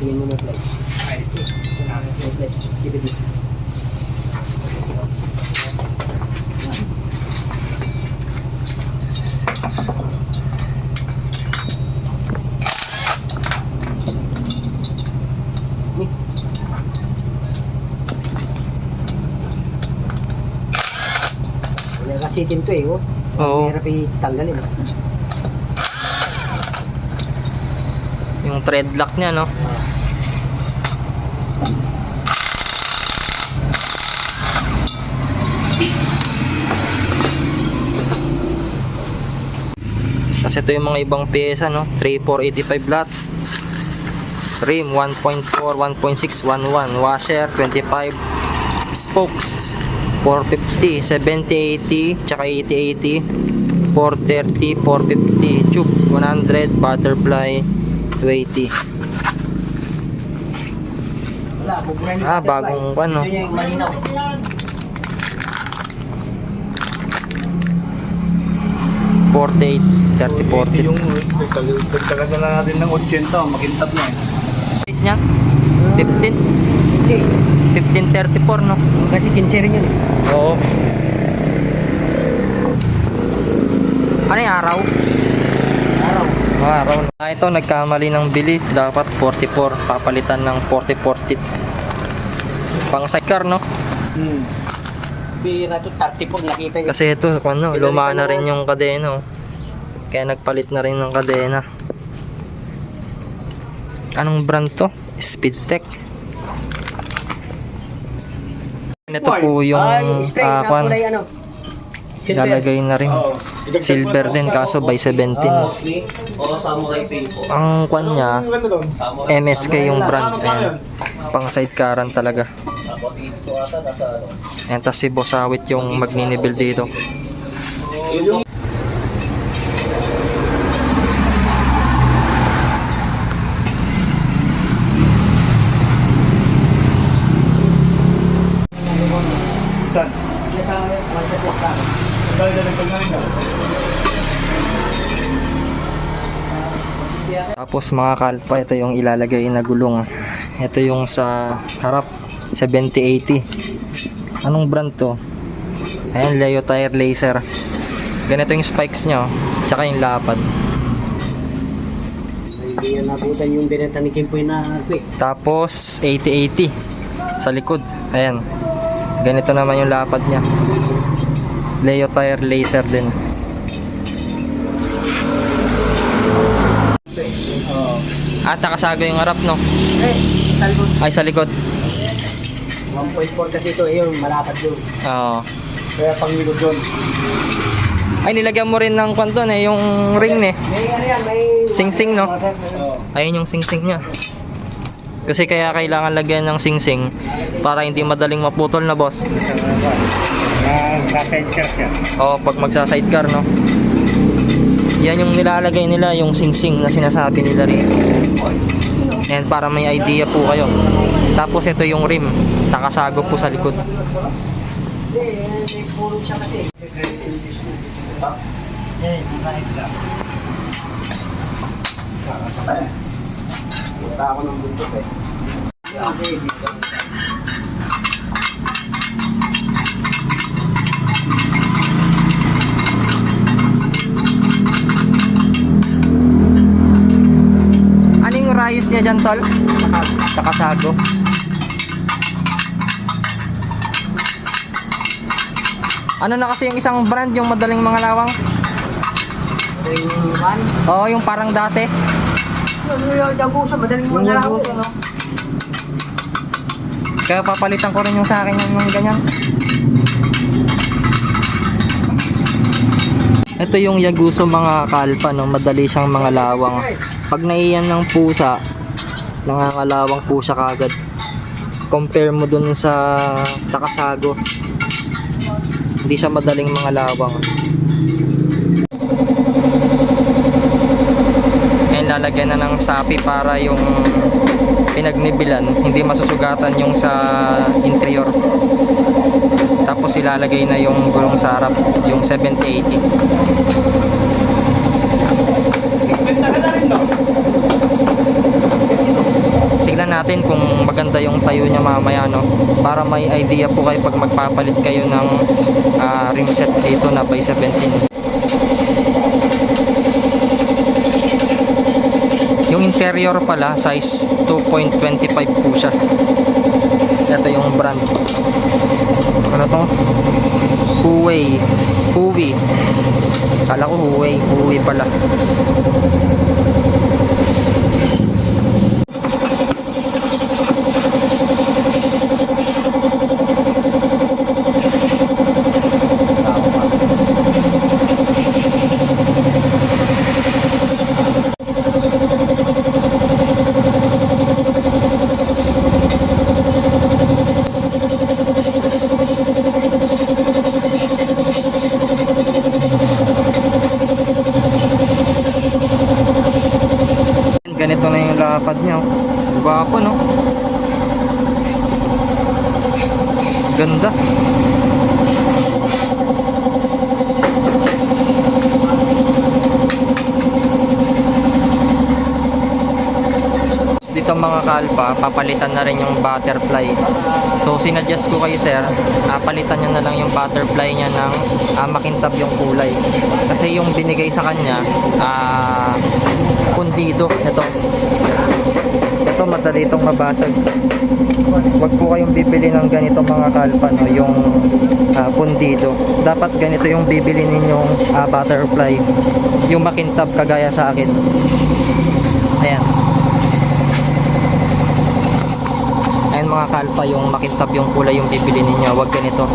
tingin mo na flight. Flight. Sige dito. Kasitin to eh, oh. Oo. Mahirap itanggalin. Yung thread lock niya, no? Kasi ito yung mga ibang pyesa, no? 3485 lot. Rim 1.4, 1.6, 11. Washer 25. Spokes 450, 70, 80, tsaka 80, 80. 430, 450. Tube 100, butterfly 280. Ah, bagong ano. $48, 30, 40. Yung talaga na natin ng 80, makintab na eh. Price niya? 15? 1534, no? Kasi 15 rin yun eh. Oo. Ano yung araw? Araw. Ito, nagkamali ng bili. Dapat 44. Papalitan ng 40-40. Pang sidecar, no? Bira ito, 34 nakita niya. Kasi ito, ano, luma na rin yung kadena. Oh. Kaya nagpalit na rin ng kadena. Anong brand to? Speedtech. Ito po yung spray na kulay ano? Silver. lalagay na rin. Silver din kaso by 17. Ang kwan niya, MSK yung brand. Ayan. Pang sidecaran talaga. Ayan, tas si Boss Awit yung magninibil dito. Saan? Tapos mga kalpa, ito yung ilalagay na gulong. Ito yung sa harap, 7080. Anong brand to? Ayan, Leo Tire Laser. Ganito yung spikes nyo, tsaka yung lapad. Hindi yan nabutan yung binenta ni Kimpoy na quick. Tapos 8080 sa likod. Ayan. Ganito naman yung lapad niya. Leo Tire Laser din. At nakasago yung harap, no? Talbot. Ay, sa likod. 1.4 kasi ito eh, yung malapad yun. Oo. Kaya pangilod yun. Ay, nilagyan mo rin ng kwanton eh, yung ring eh. May ano yan, may... Sing-sing, no? Ayun yung sing-sing niya. Kasi kaya kailangan lagyan ng sing-sing para hindi madaling maputol na, boss. Nasa-sidecar siya. Oo, pag magsa-sidecar, no? Yan yung nilalagay nila, yung sing-sing na sinasabi nila rin. Yan, para may idea po kayo. Tapos ito yung rim, nakasago po sa likod. Hindi, may pulong siya kasi. Punta ako ng bundok eh. Ano yung rayos niya dyan, tol? Nakasago. Ano na kasi yung isang brand, yung madaling mga lawang? Yung one. Oo, yung parang dati. Yung Yagusa, madaling mga laro. Kaya papalitan ko rin yung sa akin yung ganyan. Ito yung Yaguso mga kalpa, no? Madali siyang mga lawang. Pag naiyan ng pusa, nangangalawang po siya kagad. Compare mo dun sa Takasago, hindi siya madaling mga lawang. Ngayon lalagyan na ng sapi para yung pinagnibilan hindi masusugatan yung sa interior. Tapos ilalagay na yung gulong sa harap, yung 7080. Tignan natin kung maganda yung tayo niya mamaya, no? Para may idea po kayo pag magpapalit kayo ng rim set dito na by 17. Yung interior pala, size 2.25 po siya. Ito yung brand. Ano to? Huawei. Huawei. Kala ko Huawei. Huawei pala. Ganito na yung lapad niya. Gwapo, no? Ganda. Dito mga kalpa, papalitan na rin yung butterfly. So sinadjust ko kay sir, palitan niya na lang yung butterfly niya ng makintab yung kulay. Kasi yung binigay sa kanya, pundido. Ito madali itong mabasag. Huwag po kayong bibili ng ganito mga kalpa, no? Yung pundido. Dapat ganito yung bibili ninyong butterfly. Yung makintab kagaya sa akin. Ayan. Ayan mga kalpa, yung makintab yung kulay yung bibili ninyo. Huwag ganito.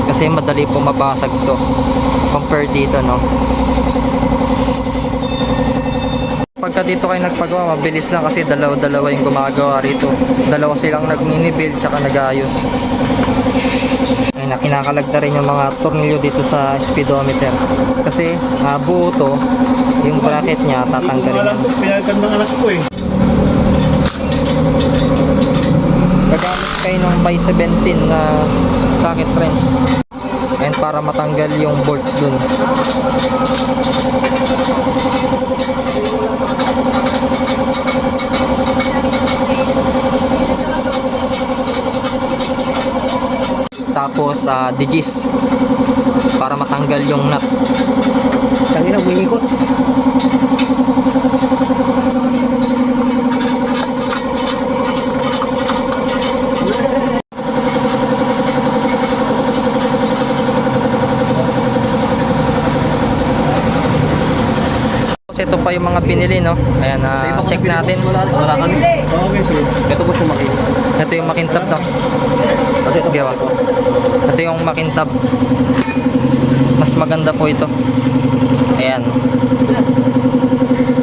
Kasi madali po mabasag to. Compare dito, no? Pagka dito kayo nagpagawa, mabilis lang kasi dalawa yung gumagawa rito. Dalawa silang nagminibuild tsaka nag-aayos. Ayun, kinakalag na rin yung mga tornilyo dito sa speedometer. Kasi buo to, yung bracket niya tatanggalin yan. Pinagkan ng anak ko eh. Gagamit kayo ng by 17 na socket wrench. And para matanggal yung bolts dun. Tapos digis para matanggal yung nut. Kanina umiikot. Ito pa yung mga binili, no? Ayan, check natin. Wala kami. Okay, so ito po siya makintab. Ito yung makintab, no? Kasi ito Gawa. Ito yung makintab. Mas maganda po ito. Ayan.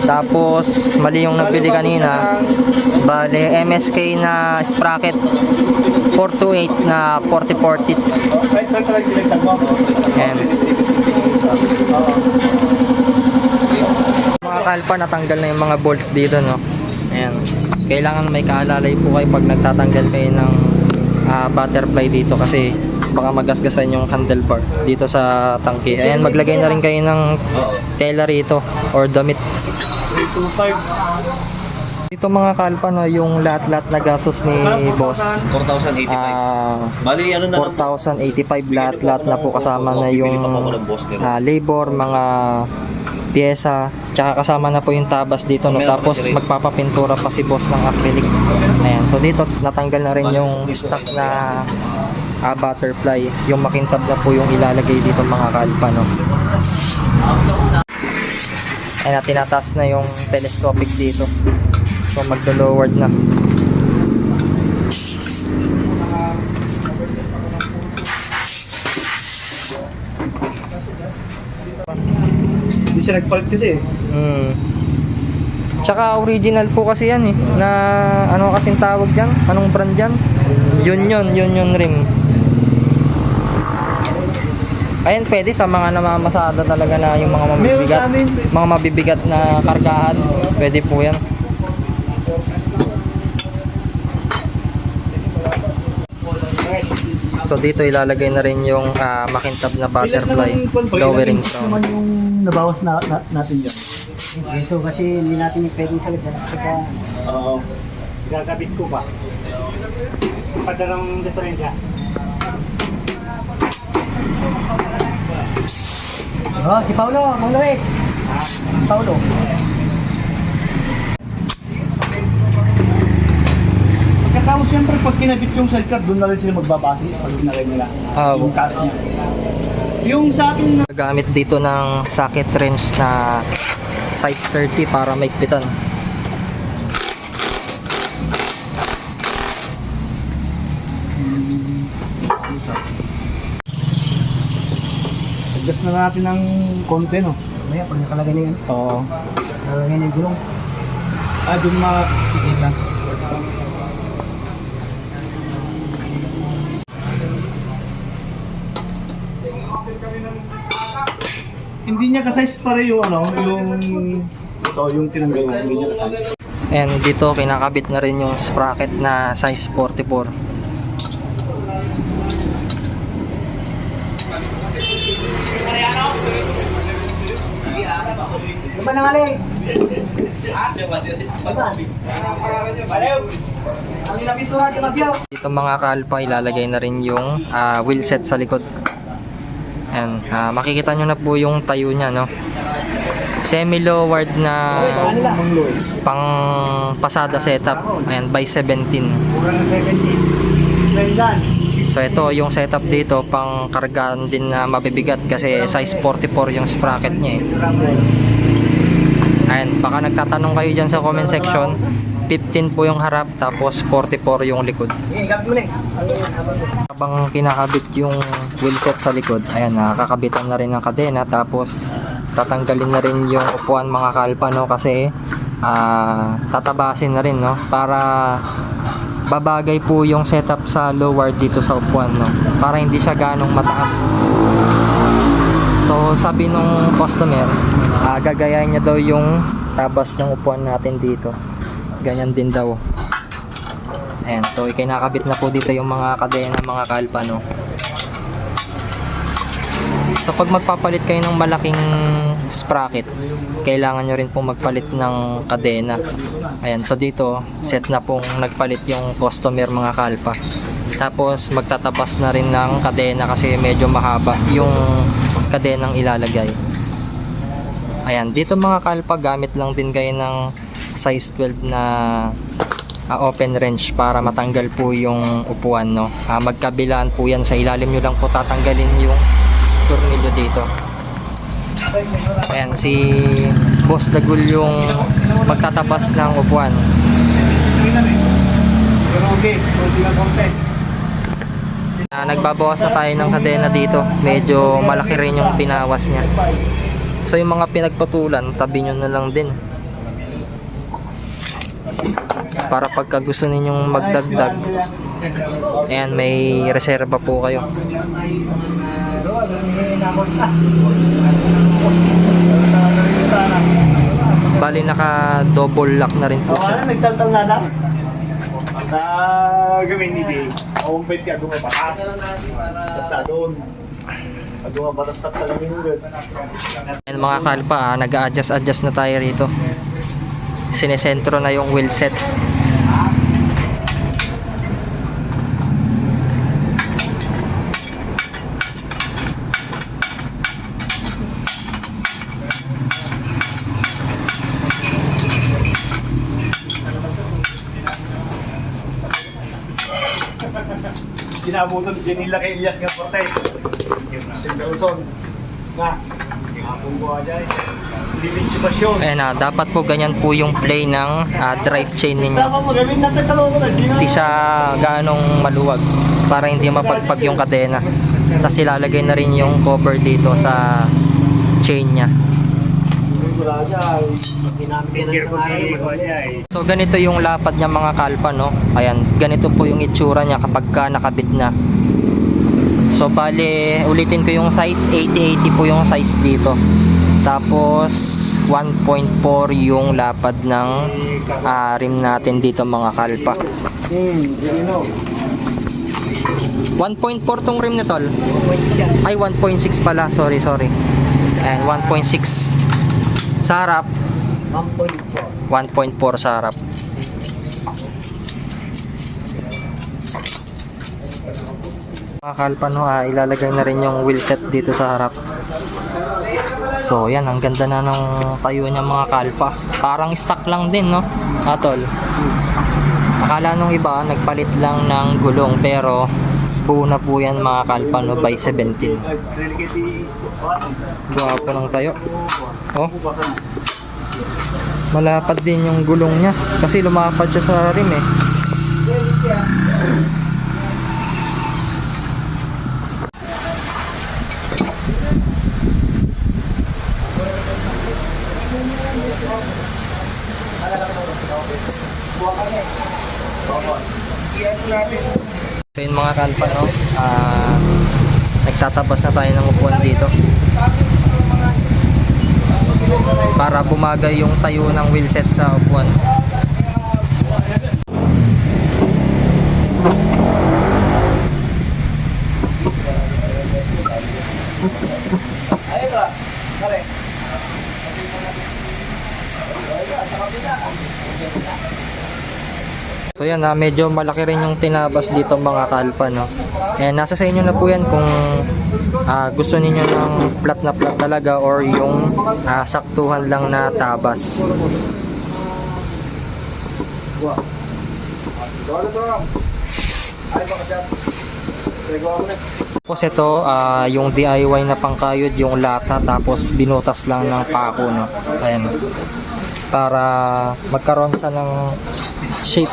Tapos mali yung nabili kanina. Bale MSK na sprocket 428 na 4040. Kahit lang talaga pinagtag mo. Ayan. Mga kalpa, natanggal na yung mga bolts dito, no? Ayan. Kailangan may kaalalay po kayo pag nagtatanggal kayo ng butterfly dito kasi baka magasgasan yung handlebar dito sa tangke. Ayan, maglagay na rin kayo ng tela rito or damit. 325. Dito mga kalpa, no, yung lahat-lahat na gastos ni boss. 4,085. Bali, ano na lang. 4,085 lahat-lahat na po kasama na yung labor, mga pyesa, tsaka kasama na po yung tabas dito, no? Tapos magpapapintura pa si boss ng acrylic. Ayan, so dito natanggal na rin yung stock na butterfly. Yung makintab na po yung ilalagay dito mga kalpa, no? Ayan, tinataas na yung telescopic dito. So magdo-lowered na. Hindi siya nagpalit kasi eh. Tsaka original po kasi yan eh. Na ano kasing tawag dyan? Anong brand dyan? Union rim. Ayan, pwede sa mga namamasada talaga na yung mga mabibigat. Mga mabibigat na kargahan. Pwede po yan. So dito ilalagay na rin yung makintab na butterfly lowering Ilan from. naman yung nabawas natin dyan? Ito kasi hindi natin yung pwedeng sagot. Oo. Gagabit ko ba? Padarang diferensya. Oh, si Paulo, Mang Luis. Paulo. Pagkatapos siyempre pag kinabit yung sidecar, doon na rin sila magbabase pag kinagay nila. Yung cast niya. Yung sa akin na Gamit dito ng socket wrench na size 30 para maigpitan. adjust na natin ng konti, no? Maya, pag nakalagay na yan. Oo. Nakalagay na yung gulong. Doon makikita. Hindi niya ka-size pare yung yung tinanggal mo, hindi niya ka-size. And dito kinakabit na rin yung sprocket na size 44. Ano ba nangaling? Ang napintuhan, yung mabyaw. Dito mga kalpa, ilalagay na rin yung wheel set sa likod. Ayan, makikita nyo na po yung tayo nya, no? Semi-lowered na Mang Luis. pang pasada setup. Ayan, by 17. Mura ng 17. Slendan. So ito yung setup dito, pang kargaan din na mabibigat kasi size 44 yung sprocket niya eh. Ayan, baka nagtatanong kayo dyan sa comment section, 15 po yung harap tapos 44 yung likod. Sige, gabit mo na eh. Habang kinakabit yung wheel set sa likod, ayan, nakakabitan na rin ng kadena tapos tatanggalin na rin yung upuan mga kalpa, no, kasi tatabasin na rin, no, para babagay po yung setup sa lower dito sa upuan, no, para hindi siya ganong mataas. So sabi nung customer, gagayahin niya daw yung tabas ng upuan natin dito, ganyan din daw. Ayan, so ikinakabit na po dito yung mga kadena mga kalpa, no. So pag magpapalit kayo ng malaking sprocket, kailangan nyo rin pong magpalit ng kadena. Ayan, so dito set na pong nagpalit yung customer mga kalpa. Tapos magtatapas na rin ng kadena kasi medyo mahaba yung kadenang ilalagay. Ayan, dito mga kalpa, gamit lang din kayo ng size 12 na open wrench para matanggal po yung upuan, no. Magkabilaan po yan, sa ilalim nyo lang po tatanggalin yung tornilyo dito. Ayan, si Boss Dagul yung magtatapas ng upuan. Pero okay, hindi na contest. Nagbabawas na tayo ng kadena dito, medyo malaki rin yung pinawas niya. So yung mga pinagpatulan, tabi nyo na lang din para pagka gusto ninyong magdagdag, ayan, may reserba po kayo. Bali naka double lock na rin po siya. Nagtaltal na lang. Sa gawin ni Day, maumpit ka doon batas. Tapta doon. Pag batas tapta lang yung ulit. Ayan mga kalpa, nag-a-adjust na tayo rito. Sinesentro na yung wheel set. Ginabutan ni Jenila kay Elias nga Cortez. Si Dawson. Nga. Hapon ko aja. Libitsipasyon. Ayan, dapat po ganyan po yung play ng drive chain ninyo. Sama mo gawin natin talong na. Hindi siya gaanong maluwag para hindi mapagpag yung kadena. Tapos ilalagay na rin yung cover dito sa chain nya. Wala aja. So ganito yung lapad niya mga kalpa, no. Ayan, ganito po yung itsura niya kapag ka nakabit na. So bale, ulitin ko yung size, 80-80 po yung size dito. Tapos 1.4 yung lapad ng rim natin dito mga kalpa. 1.4 tong rim na tol. 1.6 yan. Ay 1.6 pala, sorry. And 1.6 sa harap, 1.4. 1.4 sa harap. Mga kalpa, no, ilalagay na rin yung wheelset dito sa harap. So yan, ang ganda na ng tayo niya mga kalpa. Parang stock lang din, no, Atol? Akala nung iba nagpalit lang ng gulong, pero buo na po yan mga kalpa, no, by 17. Gwapo ng tayo. Oh, malapad din yung gulong niya kasi lumapad siya sa rim eh. So yun mga kalpa, no, nagtatabas na tayo ng upuan dito para bumagay yung tayo ng wheelset sa upuan. So yan, medyo malaki rin yung tinabas dito mga kalpa, no. Nasa sa inyo na po yan kung gusto niyo ng flat na flat talaga or yung saktuhan lang na tabas. Tapos ito, yung DIY na pangkayod, yung lata, tapos binutas lang ng pako, no. Ayan, para magkaroon siya ng shape.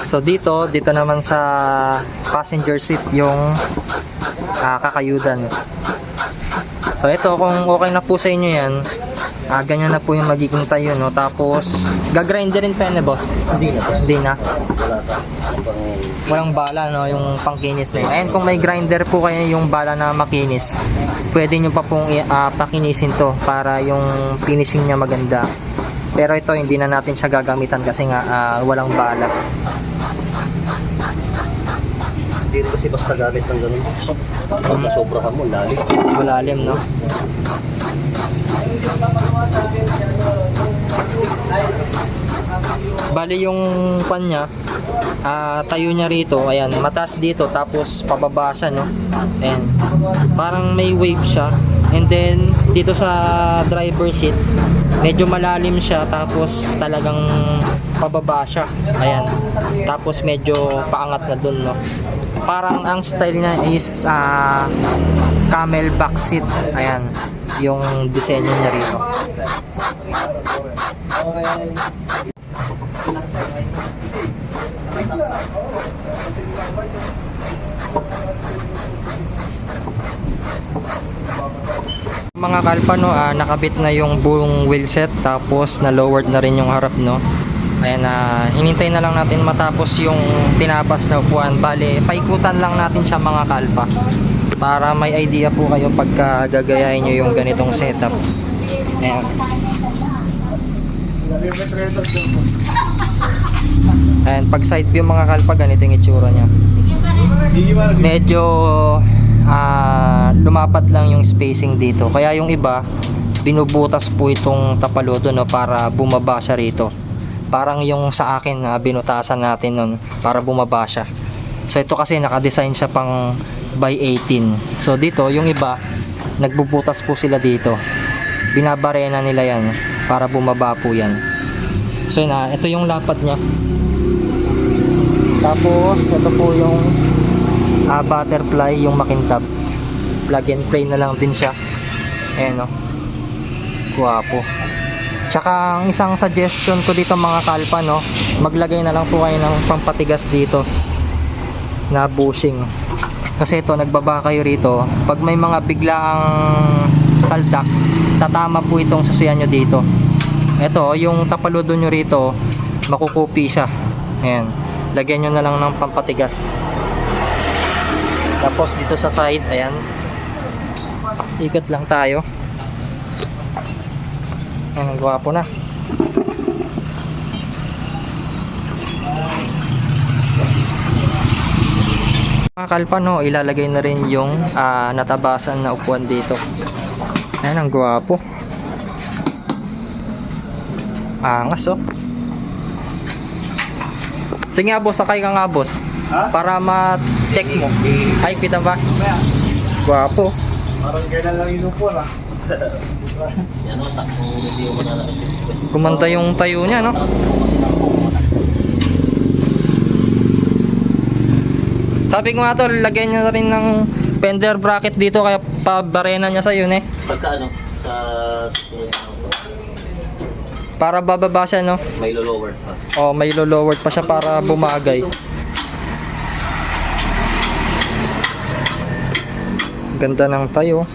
So dito naman sa passenger seat yung kakayudan. So ito, kung okay na po sa inyo yan, ganyan na po yung magiging tayo, no. Tapos gagrinder rin pa yan, boss? Hindi na. Walang bala, no, yung pangkinis na yun. Ayan, kung may grinder po kayo yung bala na makinis, pwede nyo pa pong pakinisin to para yung finishing niya maganda. Pero ito, hindi na natin siya gagamitan kasi nga walang bala. Hindi rin kasi basta gamit ng ganun. Pag nasobrahan mo, lalim. Malalim, no? Bali yung kanya, tayo niya rito, ayan, mataas dito, tapos pababa siya, no? Ayan, parang may wave siya. And then dito sa driver seat, medyo malalim siya, tapos talagang pababa siya. Ayan, tapos medyo paangat na dun, no? Parang ang style niya is camel back seat. Ayan, yung disenyo niya rito. Mga kalpa, no, nakabit na yung buong wheelset, tapos na lowered na rin yung harap, no. Ayan, hinintay na lang natin matapos yung tinabas na upuan. Bale, paikutan lang natin siya mga kalpa para may idea po kayo pagka gagayahin nyo yung ganitong setup. Ayan. Ayan, pag side view mga kalpa, ganito yung itsura nya. Medyo lumapat lang yung spacing dito, kaya yung iba binubutas po itong tapalodo, no, para bumaba siya rito. Parang yung sa akin na binutasan natin nun para bumaba siya. So ito kasi nakadesign siya pang by 18. So dito yung iba nagbubutas po sila dito, binabarena nila yan para bumaba po yan. So yun, ito yung lapad nya. Tapos ito po yung butterfly, yung makintab. Plug and play na lang din siya. Ayan, no, guwapo. Tsaka ang isang suggestion ko dito mga kalpa, no, maglagay na lang po kayo ng pampatigas dito na bushing. Kasi ito, nagbaba kayo rito, pag may mga biglaang saldak, tatama po itong susiyan nyo dito. Ito, yung tapaludo nyo rito, makukupi siya. Ayan, lagyan nyo na lang ng pampatigas. Tapos dito sa side, ayan, ikot lang tayo. Ayan, ang gwapo na. Mga kalpa, no, ilalagay na rin yung natabasan na upuan dito. Ayan, ang gwapo. Angas, oh. Sige nga, boss, sakay ka nga, boss. Ha? Para ma-check mo. Ay, kita ba? Kaya, Gwapo. parang kailan lang inupon ah. Yan o, sakto review ko na lang. Gumanda yung tayo niya, no? Sabi ko nga to, lagyan niya na rin ng fender bracket dito, kaya pabarena niya sa yun eh. Pagka ano, sa Para bababa siya, no? may lower pa. O, may lowered pa siya para bumagay. Ganda ng tayo.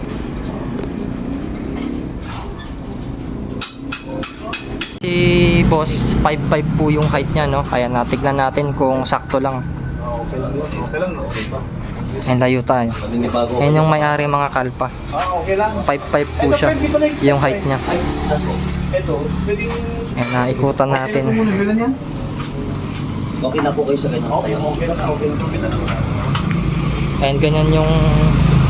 Si boss, 5'5" po yung height niya, no? Kaya natignan natin kung sakto lang. Okay lang yun. Okay lang, no? Ayan, layo tayo. Paninibago. Ayan yung may-ari mga kalpa. Okay lang. 5'5" po siya, yung height niya. Ito, pwedeng... Ayan, naikutan natin. Okay lang muna, bilan yan? Okay na po kayo sa ganyan Okay, tayo. okay lang, okay lang. Ayan, ganyan yung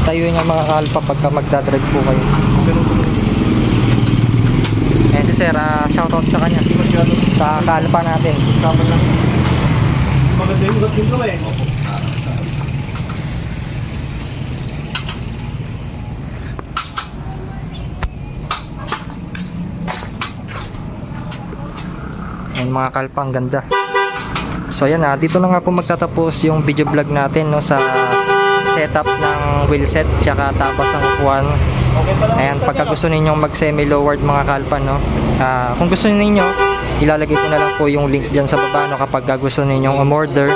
tayo niya mga kalpa pagka magdadrive po kayo. Ayan si sir, shoutout sa kanya. Sa kalpa natin. Tama lang. Maganda yung ugat dito eh. Ayan mga kalpa, ang ganda. So ayan, dito na nga po magtatapos yung video vlog natin, no, sa setup ng wheelset tsaka tapas ng upuan. Okay pa lang. Ayan, pagka gusto ninyong mag semi lowered mga kalpa, no, kung gusto niyo, ilalagay ko na lang po yung link dyan sa baba, no, kapag gusto ninyong umorder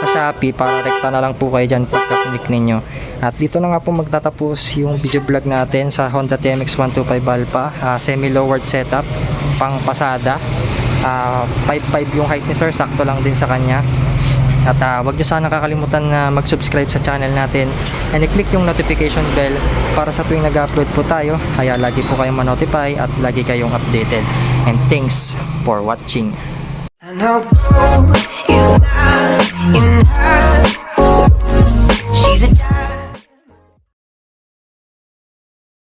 sa Shopee, para rekta na lang po kayo dyan pagka click ninyo. At dito na nga po magtatapos yung video vlog natin sa Honda TMX 125 Alpha, semi lowered setup pang pasada. 5'5" yung height ni sir, sakto lang din sa kanya. At wag nyo sana kakalimutan na mag-subscribe sa channel natin and i-click yung notification bell para sa tuwing nag-upload po tayo, kaya lagi po kayong ma-notify at lagi kayong updated. And thanks for watching. I know is